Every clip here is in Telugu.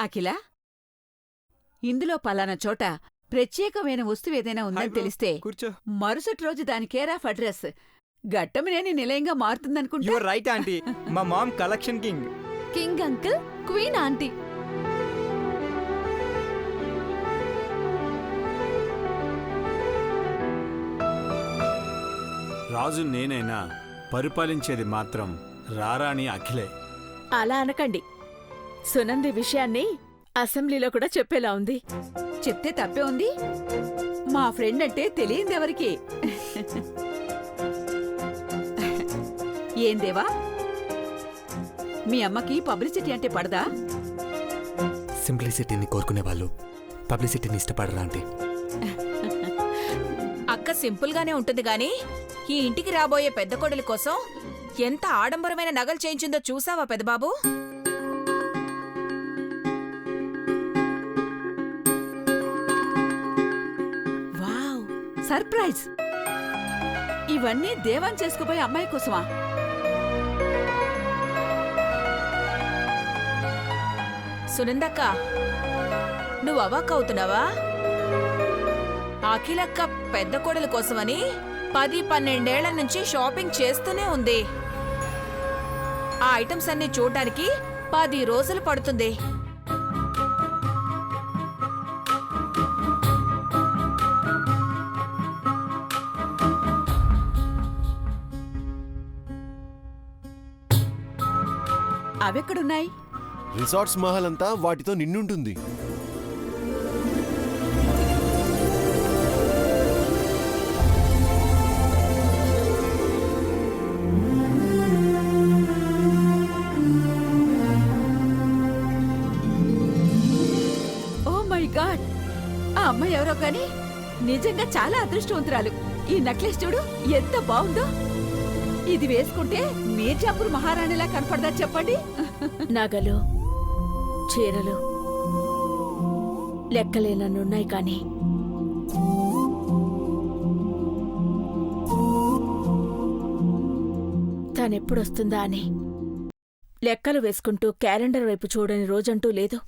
అఖిల, ఇందులో పలానా చోట ప్రత్యేకమైన వస్తువేదైనా ఉందని తెలిస్తే కూర్చో. మరుసటి రోజు దాని కేర్ ఆఫ్ అడ్రస్ గట్టమినేని నిలయంగా మారుతుందనుకుంటా. Your right aunty. మా mom collection king. King uncle, queen aunty. రాజు నేనైనా పరిపాలించేది మాత్రం రారాణి అఖిలే. అలా అనకండి. సునంది విషయాన్ని అసెంబ్లీలో కూడా చెప్పేలా ఉంది. చెప్తే తప్పే ఉంది. మా ఫ్రెండ్ అంటే తెలియందెవరికి. ఏం దేవా, మీ అమ్మకి పబ్లిసిటీ అంటే పడదా? సింప్లిసిటీని కోరుకునే వాళ్ళు పబ్లిసిటీని ఇష్టపడరా ఆంటీ? అక్క సింపుల్గానే ఉంటుంది గాని ఈ ఇంటికి రాబోయే పెద్ద కొడుల కోసం ఎంత ఆడంబరమైన నగలు చేయించిందో చూసావా పెద్దబాబు? Wow, surprise! ఇవన్నీ దేవాన్ చేసుకుపోయే అమ్మాయి కోసమా? సునందక్క, నువ్వు అవాక్కవుతున్నావా? అఖిలక్క పెద్ద కొడుల కోసమని 10-12 ఏళ్ల నుంచి షాపింగ్ చేస్తూనే ఉంది. ఆ ఐటమ్స్ అన్ని చూడ్డానికి 10 రోజులు పడుతుంది. అవెక్కడున్నాయి? రిసార్ట్స్ మహల్ అంతా వాటితో నిండుంటుంది. గాడ్, ఆ అమ్మాయి ఎవరో కానీ నిజంగా చాలా అదృష్టవంతురాలు. ఈ నెక్లెస్ చూడు ఎంత బాగుందో. ఇది వేసుకుంటే మీర్జాపూర్ మహారాణిలా కనపడదా చెప్పండి? నగలు, చీరలు లెక్కలేనన్నున్నాయి కానీ తానెప్పుడొస్తుందా అని లెక్కలు వేసుకుంటూ క్యాలెండర్ వైపు చూడని రోజంటూ లేదు.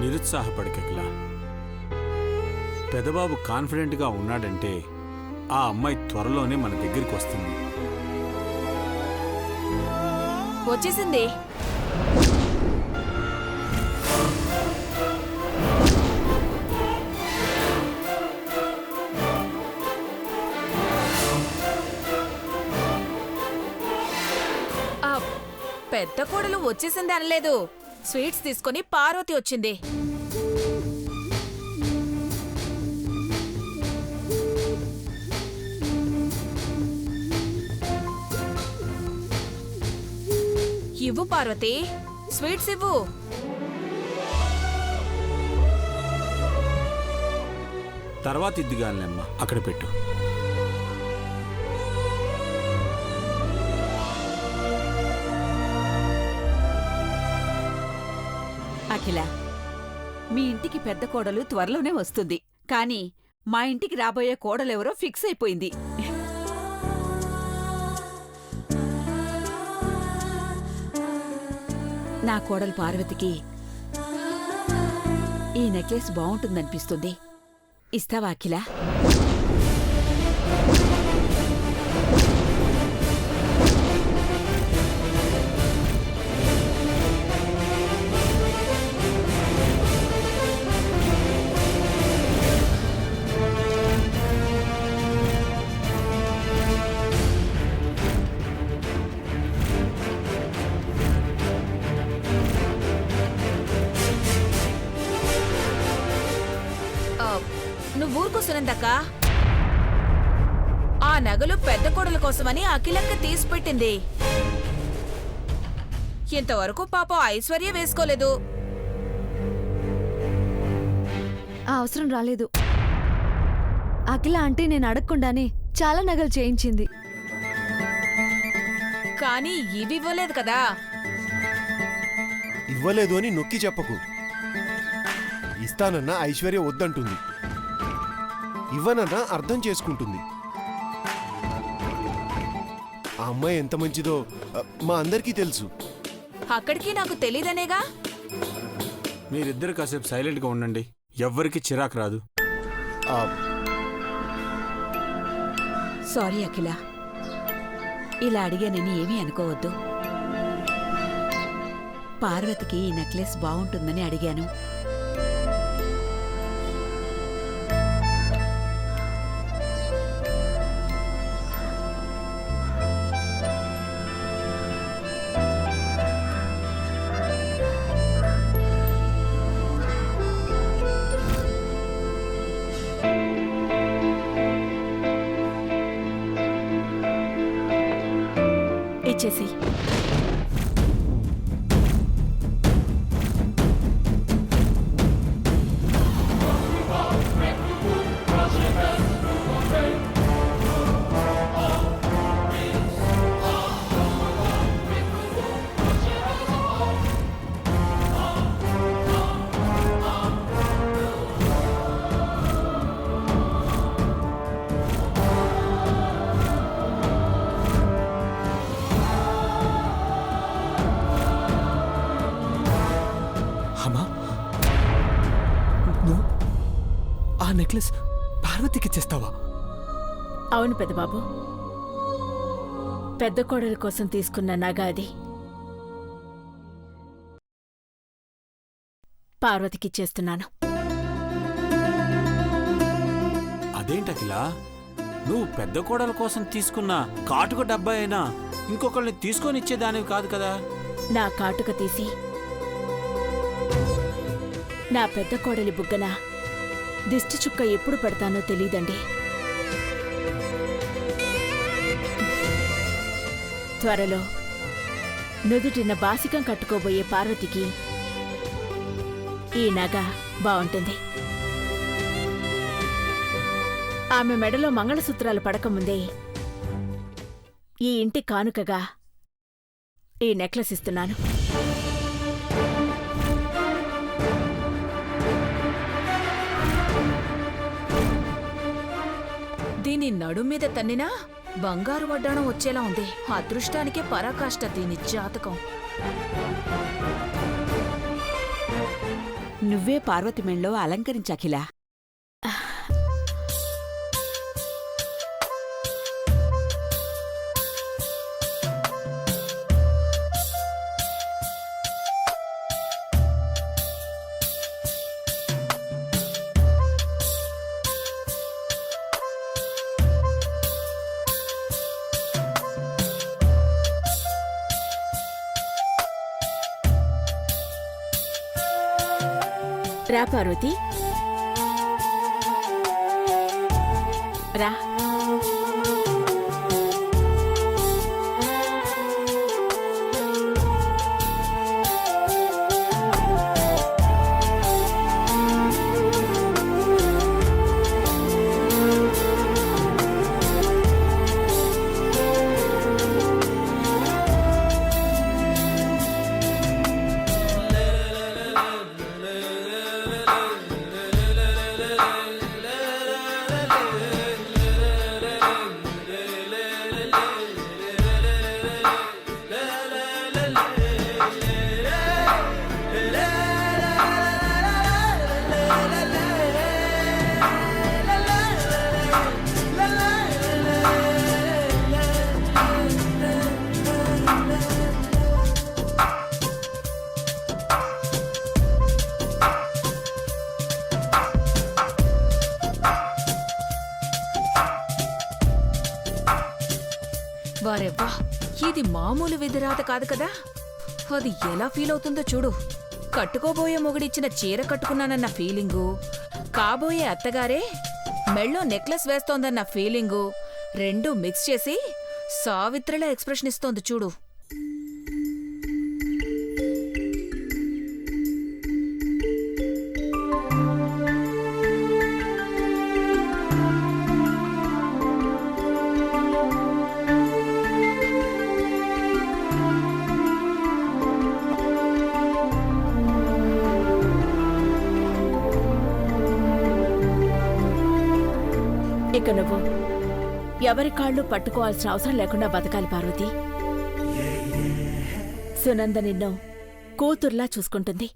నిరుత్సాహపడకలా. పెదబాబు కాన్ఫిడెంట్గా ఉన్నాడంటే ఆ అమ్మాయి త్వరలోనే మన దగ్గరికి వస్తుంది. వచ్చేసింది. ఆ పెద్ద కోడలు వచ్చేసింది అనలేదు. స్వీట్స్ తీసుకుని పార్వతి వచ్చింది. ఇవ్వు పార్వతి, స్వీట్స్ ఇవ్వు. తర్వాత ఇద్దిగానిలేమ్మా, అక్కడ పెట్టు. అఖిల, మీ ఇంటికి పెద్ద కోడలు త్వరలోనే వస్తుంది. కానీ మా ఇంటికి రాబోయే కోడలెవరో ఫిక్స్ అయిపోయింది. నా కోడలు పార్వతికి ఈ నెక్లెస్ బాగుంటుందనిపిస్తుంది. ఇస్తావా అఖిల? నువ్వూరుకో సునందక్క. ఆ నగలు పెద్ద కొడుల కోసమని అఖిలక్క తీసిపెట్టింది. ఇంతవరకు పాపం ఐశ్వర్య వేసుకోలేదు. ఆ అవసరం రాలేదు. అఖిల ఆంటీ నేను అడగకుండానే చాలా నగలు చేయించింది. కానీ ఇవి ఇవ్వలేదు కదా. ఇవ్వలేదు అని నొక్కి చెప్పకు. ఇస్తానన్నా ఐశ్వర్య వద్దంటుంది, ఇవ్వనన్నా అర్థం చేసుకుంటుంది. ఆ అమ్మాయి ఎంత మంచిదో మా అందరికీ తెలుసు. అక్కడికి నాకు తెలీదనేగా. మీరిద్దరు కాసేపు సైలెంట్గా ఉండండి, ఎవ్వరికి చిరాకు రాదు. ఆ, సారీ అఖిల, ఇలా అడిగానని ఏమీ అనుకోవద్దు. పార్వతికి ఈ నెక్లెస్ బాగుంటుందని అడిగాను. ఇచ్చేసి. అమ్మా, నువ్వు ఆ నెక్లెస్ పార్వతికి ఇచ్చేస్తావా? అవును పెద్దబాబు, పెద్ద కోడలి కోసం తీసుకున్న నగ అది. పార్వతికిచ్చేస్తున్నాను. అదేంటకిలా, నువ్వు పెద్ద కోడల కోసం తీసుకున్న కాటుక డబ్బా అయినా ఇంకొకళ్ళని తీసుకొని ఇచ్చేదానివి కాదు కదా. నా కాటుక తీసి నా పెద్ద కోడలి బుగ్గన దిష్టి చుక్క ఎప్పుడు పెడతానో తెలీదండి. త్వరలో నుదుటిన బాసికం కట్టుకోబోయే పార్వతికి ఈ నగ బావుంటుంది. ఆమె మెడలో మంగళసూత్రాలు పడకముందే ఈ ఇంటి కానుకగా ఈ నెక్లెస్ ఇస్తున్నాను. దీని నడుం మీద తన్నినా బంగారు వడ్డాణం వచ్చేలా ఉంది. అదృష్టానికే పరాకాష్ట దీని జాతకం. నువ్వే పార్వతి మెళ్ళో అలంకరించు అఖిల. రా పార్వతి, రా. వారెవ్వా, ఇది మామూలు విధిరాత కాదు కదా. అది ఎలా ఫీల్ అవుతుందో చూడు. కట్టుకోబోయే మొగుడిచ్చిన చీర కట్టుకున్నానన్న ఫీలింగు, కాబోయే అత్తగారే మెళ్ళో నెక్లెస్ వేస్తోందన్న ఫీలింగు రెండూ మిక్స్ చేసి సావిత్రిలా ఎక్స్ప్రెషన్ ఇస్తోంది చూడు. ఇక నువ్వు ఎవరి కాళ్ళు పట్టుకోవాల్సిన అవసరం లేకుండా బతకాలి పార్వతి. సునంద నిన్ను కూతుర్లా చూసుకుంటుంది.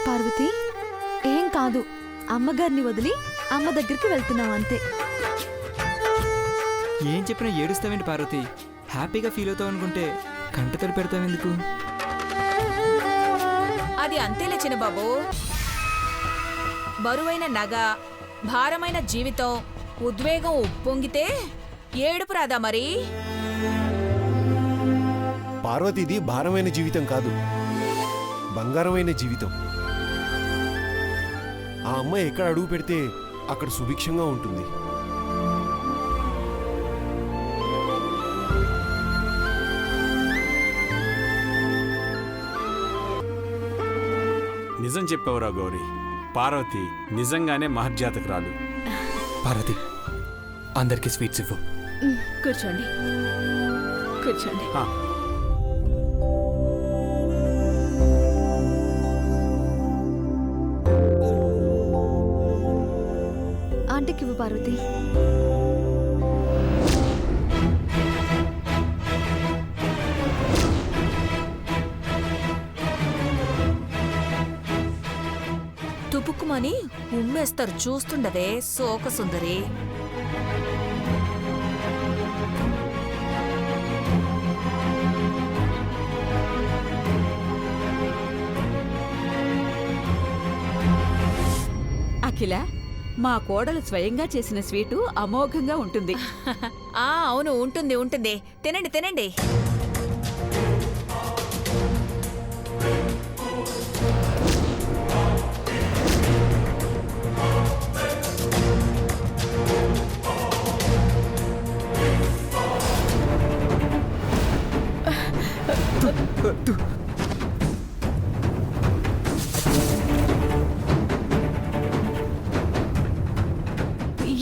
పార్వతి ఏం కాదు, అమ్మగారిని వదిలి అమ్మ దగ్గరికి వెళ్తున్నావు అంతే. ఏం చెప్పినా ఏడుస్తావేంటి పార్వతి? హ్యాపీగా ఫీల్ అవుతావు అనుకుంటే కంటతడి పెడతావెందుకు? అది అంతేలే చిన్నబాబు. బరువైన నగ, భారమైన జీవితం, ఉద్వేగం ఉప్పొంగితే ఏడుపు రాదా మరి? పార్వతిది భారమైన జీవితం కాదు, బంగారమైన జీవితం. ఆ అమ్మాయి ఎక్కడ అడుగు పెడితే అక్కడ సుభిక్షంగా ఉంటుంది. నిజం చెప్పావురా గౌరీ. పార్వతి నిజంగానే మహర్జాతకురాలు. పార్వతి, అందరికీ స్వీట్స్ ఇవ్వు. కూర్చోండి, కూర్చోండి. ఆ, ఆంటీకి ఇవ్వు పార్వతి. తుపుక్కుమని ఉమ్మేస్తారు, చూస్తుండవే శోక సుందరి. అఖిల, మా కోడలు స్వయంగా చేసిన స్వీటు అమోఘంగా ఉంటుంది. అవును, ఉంటుంది ఉంటుంది. తినండి తినండి.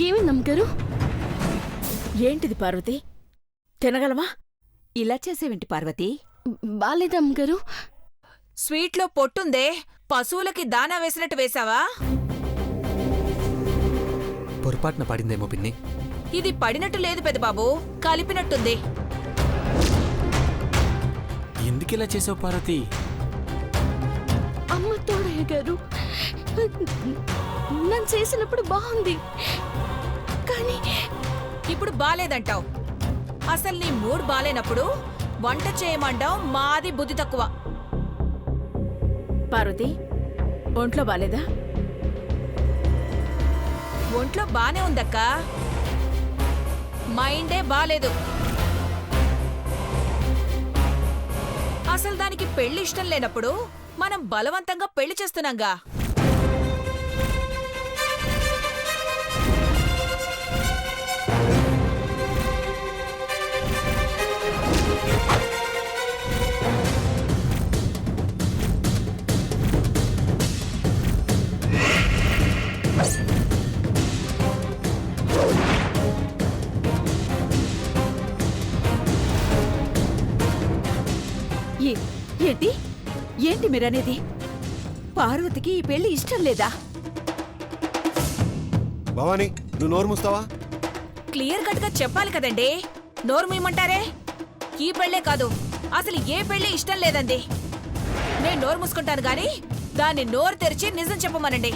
ఏమైంది అమ్మగారు? ఏంటిది పార్వతి, తినగలవా? ఇలా చేసేవింటి పార్వతి? బాలేదా అమ్మగారు? స్వీట్లో పొట్టుందే, పశువులకి దానా వేసినట్టు వేశావా? పొరపాటున పడిందేమో పిన్ని. ఇది పడినట్టు లేదు పెద్దబాబు, కలిపినట్టుంది. ఎందుకిలా చేసావు పార్వతి? అమ్మ తోడయ్య గారు, నన్ను చేసినప్పుడు బాగుంది, కానీ ఇప్పుడు బాలేదంటావు. అసలు నీ మూడ్ బాలేనప్పుడు వంట చేయమంటావు, మాది బుద్ధి తక్కువ. పార్వతి, ఒంట్లో బాలేదా? ఒంట్లో బానే ఉందక్క, మైండే బాలేదు. అసలు దానికి పెళ్లి ఇష్టం లేనప్పుడు మనం బలవంతంగా పెళ్లి చేస్తున్నాంగా. ఏంటి ఏంటి మీరనేది? పార్వతికి ఈ పెళ్లి ఇష్టం లేదా? భవానీ, నువ్వు నోరు మూస్తావా? క్లియర్ కట్ గా చెప్పాలి కదండి, నోరు మీయమంటారే? ఈ పెళ్లే కాదు, అసలు ఏ పెళ్లి ఇష్టం లేదండి. నేను నోరు మూసుకుంటాను గాని దాన్ని నోరు తెరిచి నిజం చెప్పమనండి.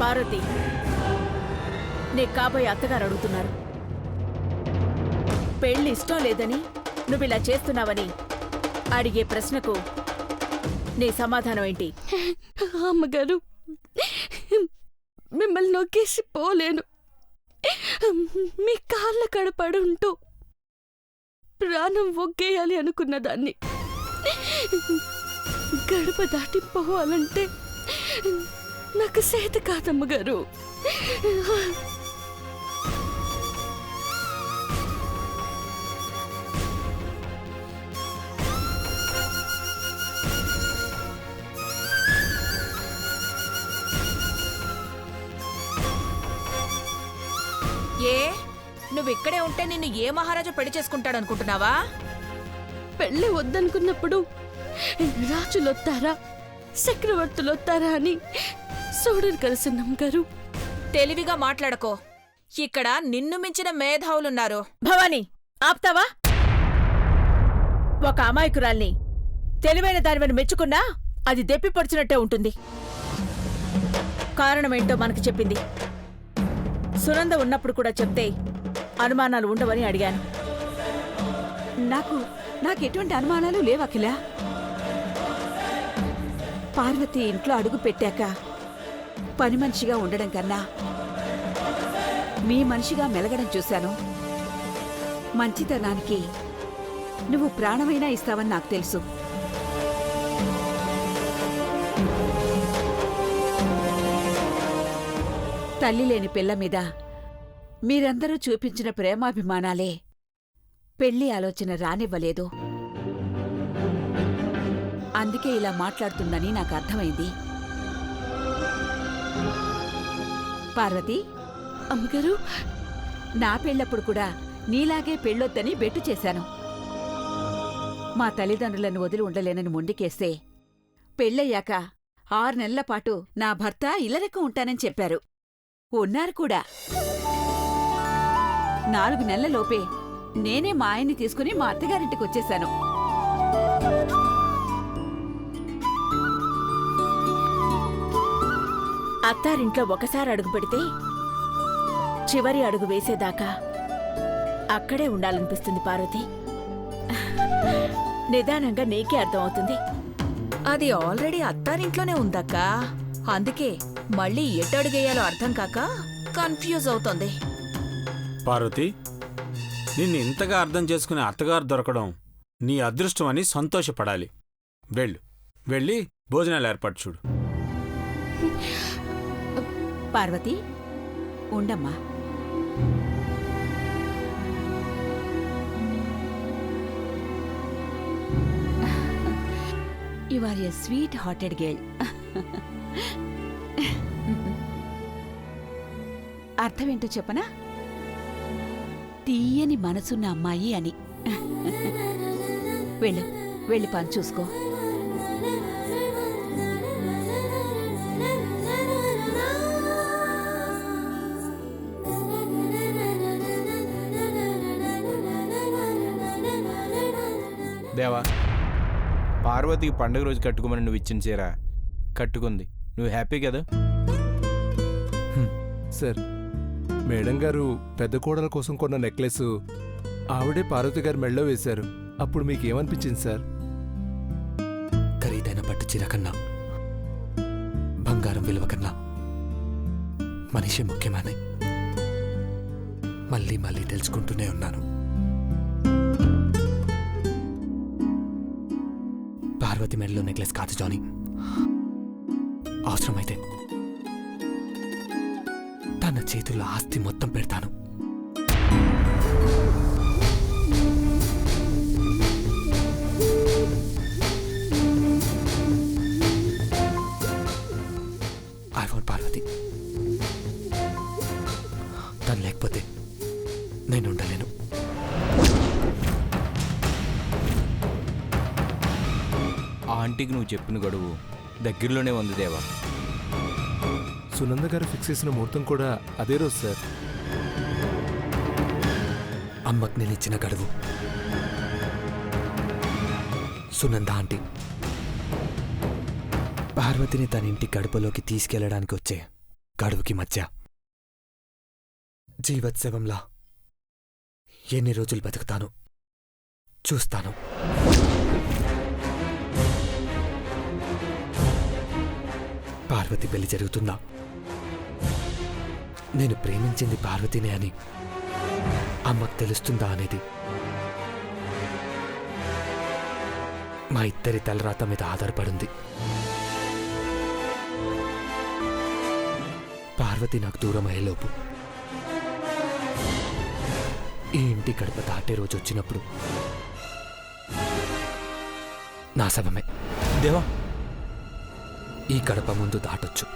పార్వతి, నీ కాబోయే అత్తగారు అడుగుతున్నారు. పెళ్లి ఇష్టం లేదని నువ్విలా చేస్తున్నావని అడిగే ప్రశ్నకు నీ సమాధానం ఏంటి? అమ్మగారు, మిమ్మల్ని నొక్కేసి పోలేను. మీ కాళ్ళ కడపడి ఉంటూ ప్రాణం ఒగ్గేయాలి అనుకున్న దాన్ని గడప దాటి పోవాలంటే నాకు చేత కాదమ్మగారు. ఏ నువ్విక్కడే ఉంటే నిన్ను ఏ మహారాజా పెళ్లి చేసుకుంటాడనుకుంటున్నావా? పెళ్ళి వద్దనుకున్నప్పుడు రాజులొత్తారా చక్రవర్తులొత్తారా అని చూడరు కదా సన్నమ్మ గారు. తెలివిగా మాట్లాడకో. ఇక్కడ నిన్ను మించిన మేధావులున్నారు. భవానీ, ఆప్తావా? ఒక అమాయకురాల్ని తెలివైన దానివని మెచ్చుకున్నా అది దెప్పి పొడిచినట్టే ఉంటుంది. కారణమేంటో మనకు చెప్పింది. సునంద ఉన్నప్పుడు కూడా చెప్తే అనుమానాలు ఉండవని అడిగాను. నాకెటువంటి అనుమానాలు లేవు అఖిల. పార్వతి ఇంట్లో అడుగు పెట్టాక పని మనిషిగా ఉండడం కన్నా మీ మనిషిగా మెలగడం చూశాను. మంచితనానికి నువ్వు ప్రాణమైనా ఇస్తావని నాకు తెలుసు. తల్లి లేని పిల్ల మీద మీరందరూ చూపించిన ప్రేమాభిమానాలే పెళ్లి ఆలోచన రానివ్వలేదు. అందుకే ఇలా మాట్లాడుతుందని నాకు అర్థమైంది. పార్వతి, అమ్మగారు, నా పెళ్ళప్పుడు కూడా నీలాగే పెళ్ళొద్దని బెట్టు చేశాను. మా తల్లిదండ్రులను వదిలి ఉండలేనని మొండికేస్తే పెళ్ళయ్యాక 6 నెలల పాటు నా భర్త ఇల్లరెక్క ఉంటానని చెప్పారు. ఉన్నారు కూడా. 4 నెలలలోపే నేనే మా ఆయన్ని తీసుకుని మా అత్తగారింటికొచ్చేశాను. అత్తారింట్లో ఒకసారి అడుగు పెడితే చివరి అడుగు వేసేదాకా అక్కడే ఉండాలనిపిస్తుంది పార్వతి. నిదానంగా నీకే అర్థమవుతుంది. అది ఆల్రెడీ అత్తారింట్లోనే ఉందక్కా. అందుకే మళ్ళీ ఎటు అడుగేయాలో అర్థం కాక కన్ఫ్యూజ్ అవుతోంది. పార్వతి, నిన్ను ఇంతగా అర్థం చేసుకునే అత్తగారు దొరకడం నీ అదృష్టం అని సంతోషపడాలి. వెళ్ళి భోజనాలు ఏర్పాటు చూడు. పార్వతి, ఉండమ్మా. You are a sweet hearted girl. అర్థమేంటో చెప్పనా? తీయని మనసున్న అమ్మాయి అని. వెళ్ళి పని చూసుకో. దేవా, పార్వతికి పండుగ రోజు కట్టుకోమని నువ్వు ఇచ్చిన చీర కట్టుకుంది. నువ్వు హ్యాపీ కదా? సార్, మేడం గారు పెద్ద కోడల కోసం కొన్న నెక్లెస్ ఆవిడే పార్వతి గారి మెళ్ళో వేశారు. అప్పుడు మీకేమనిపించింది సార్? ఖరీదైన పట్టు చీర కన్నా, బంగారం విలువ కన్నా మనిషి ముఖ్యమని మళ్ళీ తెలుసుకుంటూనే ఉన్నాను. పార్వతి మెడలో నెక్లెస్ కాదు జానీ. అవసరమైతే తన చేతుల్లో ఆస్తి మొత్తం పెడతాను. I want Parvati. తను లేకపోతే నేను ఉండలేను. ఆంటీకి నువ్వు చెప్పిన గడువు దగ్గరలోనే ఉంది దేవా. సునంద గారు ఫిక్స్ చేసిన ముహూర్తం కూడా అదే రోజు సార్. అమ్మకు నేను ఇచ్చిన గడువు సునంద ఆంటీ పార్వతిని తన ఇంటి గడపలోకి తీసుకెళ్లడానికి వచ్చే గడువుకి మధ్య జీవోత్సవంలా ఎన్ని రోజులు బతుకుతాను చూస్తాను. పార్వతి పెళ్లి జరుగుతుందా? నేను ప్రేమించింది పార్వతినే అని అమ్మకు తెలుస్తుందా అనేది మా ఇద్దరి తలరాత మీద ఆధారపడింది. పార్వతి నాకు దూరం అయ్యేలోపు ఈ ఇంటి గడప దాటే రోజు వచ్చినప్పుడు నా శవమే దేవా, ఈ గడప ముందు దాటొచ్చు.